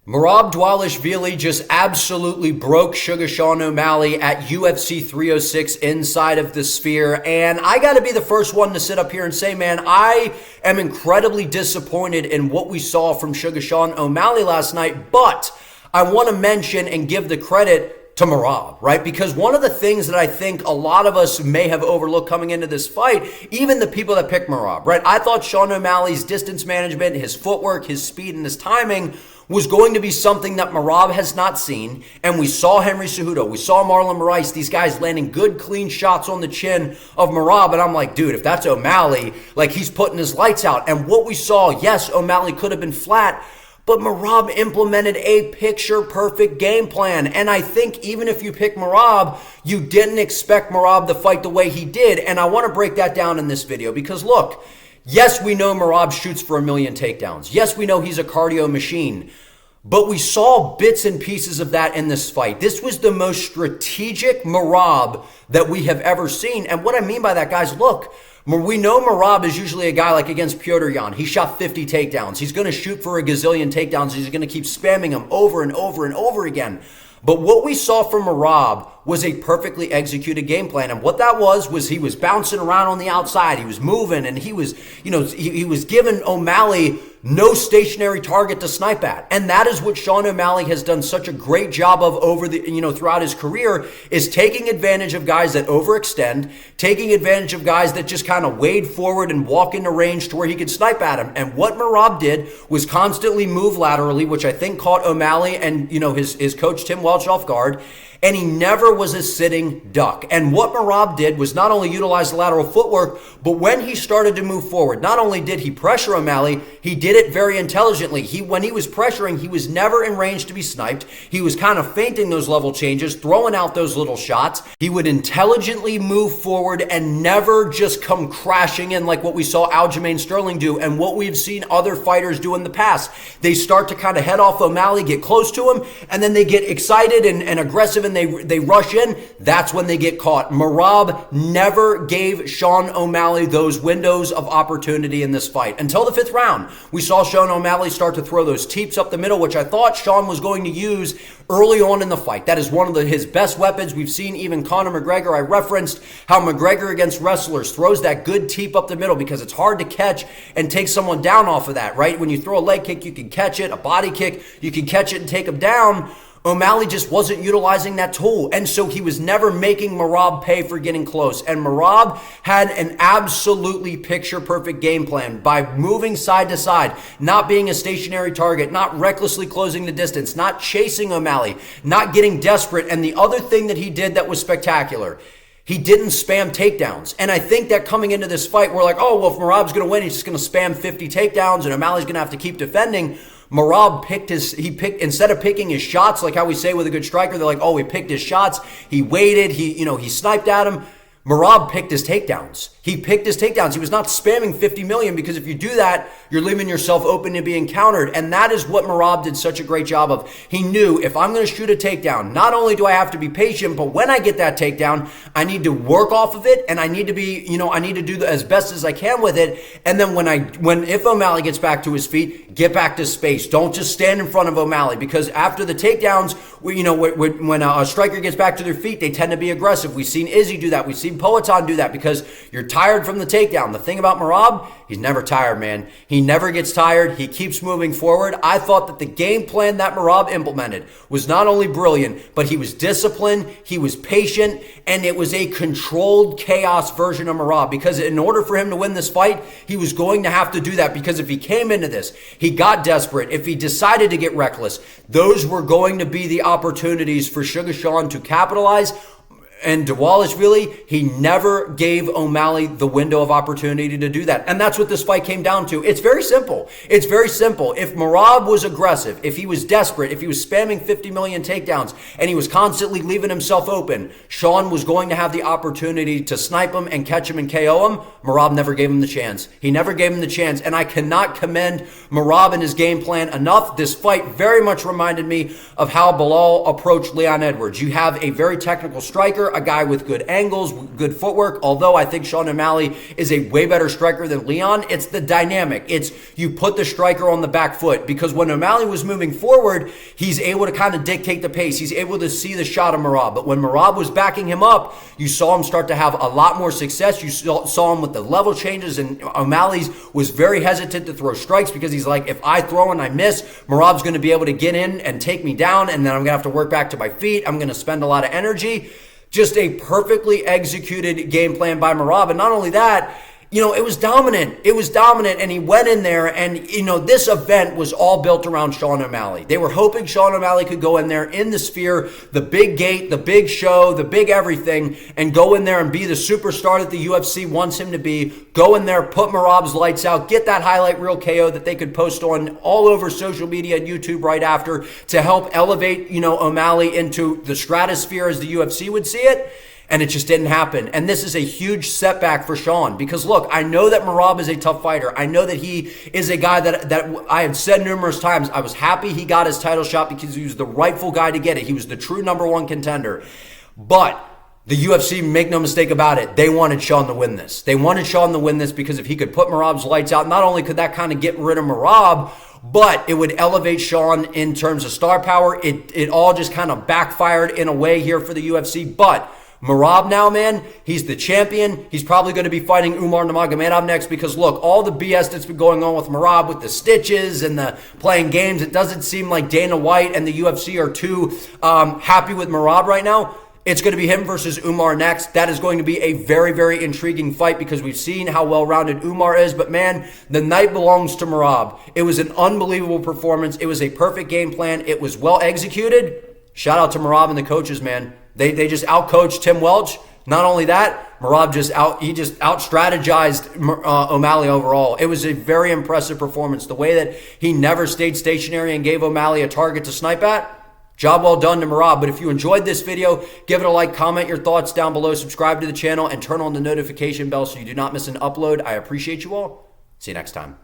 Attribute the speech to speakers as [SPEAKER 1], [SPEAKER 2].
[SPEAKER 1] Merab Dvalishvili just absolutely broke Suga Sean O'Malley at UFC 306 inside of the Sphere. And I got to be the first one to sit up here and say, man, I am incredibly disappointed in what we saw from Suga Sean O'Malley last night. But I want to mention and give the credit to Merab, right? Because one of the things that I think a lot of us may have overlooked coming into this fight, even the people that picked Merab, right? I thought Sean O'Malley's distance management, his footwork, his speed, and his timing was going to be something that Merab has not seen. And we saw Henry Cejudo, we saw Marlon Moraes, these guys landing good, clean shots on the chin of Merab. And I'm like, dude, if that's O'Malley, like he's putting his lights out. And what we saw, yes, O'Malley could have been flat, but Merab implemented a picture-perfect game plan. And I think even if you pick Merab, you didn't expect Merab to fight the way he did. And I want to break that down in this video because look, yes, we know Merab shoots for 1,000,000 takedowns. Yes, we know he's a cardio machine. But we saw bits and pieces of that in this fight. This was the most strategic Merab that we have ever seen. And what I mean by that, guys, look, we know Merab is usually a guy like against Petr Yan. He shot 50 takedowns. He's going to shoot for a gazillion takedowns. He's going to keep spamming them over and over and over again. But what we saw from Merab was a perfectly executed game plan. And what that was he was bouncing around on the outside. He was moving and he was, he was giving O'Malley no stationary target to snipe at. And that is what Sean O'Malley has done such a great job of over the, throughout his career, is taking advantage of guys that overextend, taking advantage of guys that just kind of wade forward and walk into range to where he could snipe at him. And what Merab did was constantly move laterally, which I think caught O'Malley and, his coach Tim Welch off guard. And he never was a sitting duck. And what Merab did was not only utilize the lateral footwork, but when he started to move forward, not only did he pressure O'Malley, he did it very intelligently. When he was pressuring, he was never in range to be sniped. He was kind of feinting those level changes, throwing out those little shots. He would intelligently move forward and never just come crashing in like what we saw Aljamain Sterling do and what we've seen other fighters do in the past. They start to kind of head off O'Malley, get close to him, and then they get excited and aggressive and they rush in. That's when they get caught. Merab never gave Sean O'Malley those windows of opportunity in this fight. Until the 5th round, we saw Sean O'Malley start to throw those teeps up the middle, which I thought Sean was going to use early on in the fight. That is one of his best weapons. We've seen even Conor McGregor. I referenced how McGregor against wrestlers throws that good teep up the middle because it's hard to catch and take someone down off of that, right? When you throw a leg kick, you can catch it. A body kick, you can catch it and take him down. O'Malley just wasn't utilizing that tool. And so he was never making Merab pay for getting close. And Merab had an absolutely picture-perfect game plan by moving side to side, not being a stationary target, not recklessly closing the distance, not chasing O'Malley, not getting desperate. And the other thing that he did that was spectacular, he didn't spam takedowns. And I think that coming into this fight, we're like, oh, well, if Merab's going to win, he's just going to spam 50 takedowns and O'Malley's going to have to keep defending. Merab picked instead of picking his shots, like how we say with a good striker, they're like, oh, he picked his shots. He waited. He sniped at him. Merab picked his takedowns. He picked his takedowns. He was not spamming 50 million because if you do that, you're leaving yourself open to being countered. And that is what Merab did such a great job of. He knew if I'm going to shoot a takedown, not only do I have to be patient, but when I get that takedown, I need to work off of it and I need to be, I need to do as best as I can with it. And then if O'Malley gets back to his feet, get back to space. Don't just stand in front of O'Malley because after the takedowns, when a striker gets back to their feet, they tend to be aggressive. We've seen Izzy do that. We've seen Poatan do that because you're tired from the takedown. The thing about Merab, he's never tired, man. He never gets tired. He keeps moving forward. I thought that the game plan that Merab implemented was not only brilliant, but he was disciplined, he was patient, and it was a controlled chaos version of Merab because in order for him to win this fight, he was going to have to do that because if he came into this, he got desperate, if he decided to get reckless, those were going to be the opportunities for Suga Sean to capitalize. And Dvalishvili, he never gave O'Malley the window of opportunity to do that. And that's what this fight came down to. It's very simple. It's very simple. If Merab was aggressive, if he was desperate, if he was spamming 50 million takedowns, and he was constantly leaving himself open, Sean was going to have the opportunity to snipe him and catch him and KO him. Merab never gave him the chance. He never gave him the chance. And I cannot commend Merab and his game plan enough. This fight very much reminded me of how Belal approached Leon Edwards. You have a very technical striker, a guy with good angles, good footwork. Although I think Sean O'Malley is a way better striker than Leon, it's the dynamic. It's you put the striker on the back foot, because when O'Malley was moving forward, he's able to kind of dictate the pace. He's able to see the shot of Merab. But when Merab was backing him up, you saw him start to have a lot more success. You saw him with the level changes, and O'Malley's was very hesitant to throw strikes because he's like, if I throw and I miss, Merab's going to be able to get in and take me down, and then I'm going to have to work back to my feet. I'm going to spend a lot of energy. Just a perfectly executed game plan by Merab. And not only that, it was dominant. It was dominant, and he went in there, and, this event was all built around Sean O'Malley. They were hoping Sean O'Malley could go in there in the Sphere, the big gate, the big show, the big everything, and go in there and be the superstar that the UFC wants him to be. Go in there, put Merab's lights out, get that highlight reel KO that they could post on all over social media and YouTube right after to help elevate, O'Malley into the stratosphere as the UFC would see it. And it just didn't happen. And this is a huge setback for Sean, because look, I know that Merab is a tough fighter. I know that he is a guy that I have said numerous times, I was happy he got his title shot because he was the rightful guy to get it. He was the true number one contender. But the UFC, make no mistake about it, they wanted Sean to win this. They wanted Sean to win this because if he could put Merab's lights out, not only could that kind of get rid of Merab, but it would elevate Sean in terms of star power. It all just kind of backfired in a way here for the UFC. But Merab now, man, he's the champion. He's probably going to be fighting Umar Nurmagomedov next because, look, all the BS that's been going on with Merab with the stitches and the playing games, it doesn't seem like Dana White and the UFC are too happy with Merab right now. It's going to be him versus Umar next. That is going to be a very, very intriguing fight because we've seen how well-rounded Umar is. But, man, the night belongs to Merab. It was an unbelievable performance. It was a perfect game plan. It was well executed. Shout out to Merab and the coaches, man. They just outcoached Tim Welch. Not only that, Merab just out-strategized O'Malley overall. It was a very impressive performance. The way that he never stayed stationary and gave O'Malley a target to snipe at, job well done to Merab. But if you enjoyed this video, give it a like, comment your thoughts down below, subscribe to the channel, and turn on the notification bell so you do not miss an upload. I appreciate you all. See you next time.